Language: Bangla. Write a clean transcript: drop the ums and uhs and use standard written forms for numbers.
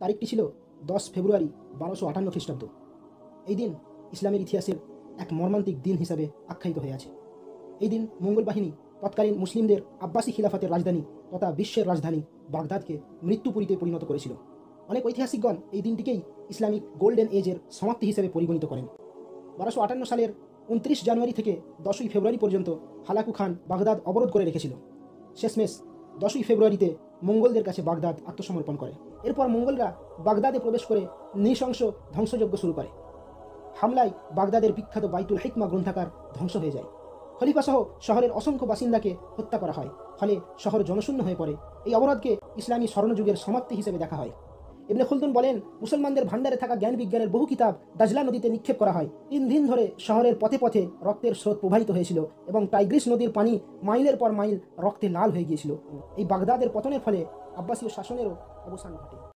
তারিখটি ছিল 10 ফেব্রুয়ারি 1258 খ্রিস্টাব্দ। এই দিন ইসলামের ইতিহাসের এক মর্মান্তিক দিন হিসাবে আখ্যায়িত হয়ে আছে। এই দিন মঙ্গল বাহিনী তৎকালীন মুসলিমদের আব্বাসী খিলাফতের রাজধানী তথা বিশ্বের রাজধানী বাগদাদকে মৃত্যুপুরীতে পরিণত করেছিল। অনেক ঐতিহাসিকগণ এই দিনটিকেই ইসলামিক গোল্ডেন এজের সমাপ্তি হিসেবে পরিগণিত করেন। 1258 সালের 29 জানুয়ারি থেকে 10ই ফেব্রুয়ারি পর্যন্ত হালাকু খান বাগদাদ অবরোধ করে রেখেছিল। শেষমেশ 10ই ফেব্রুয়ারিতে মঙ্গলদের কাছে বাগদাদ আত্মসমর্পণ করে। এরপর মঙ্গলরা বাগদাদে প্রবেশ করে নৃশংস ধ্বংসযজ্ঞ শুরু করে। হামলায় বাগদাদের বিখ্যাত বাইতুল হিকমা গ্রন্থাগার ধ্বংস হয়ে যায়। খলিফা সহ শহরের অসংখ্য বাসিন্দাকে হত্যা করা হয়, ফলে শহর জনশূন্য হয়ে পড়ে। এই অবরোধকে ইসলামী স্বর্ণযুগের সমাপ্তি হিসেবে দেখা হয়। ইবনে খুলদুন বলেন, মুসলমানদের ভান্ডারে থাকা জ্ঞান বিজ্ঞানের বহু কিতাব দাজলা নদীতে নিক্ষেপ করা হয়। 3 দিন ধরে শহরের পথে পথে রক্তের স্রোত প্রবাহিত হয়েছিল এবং টাইগ্রিস নদীর পানি মাইলের পর মাইল রক্তে লাল হয়ে গিয়েছিল। এই বাগদাদের পতনের ফলে আব্বাসীয় শাসনেরও অবসান ঘটে।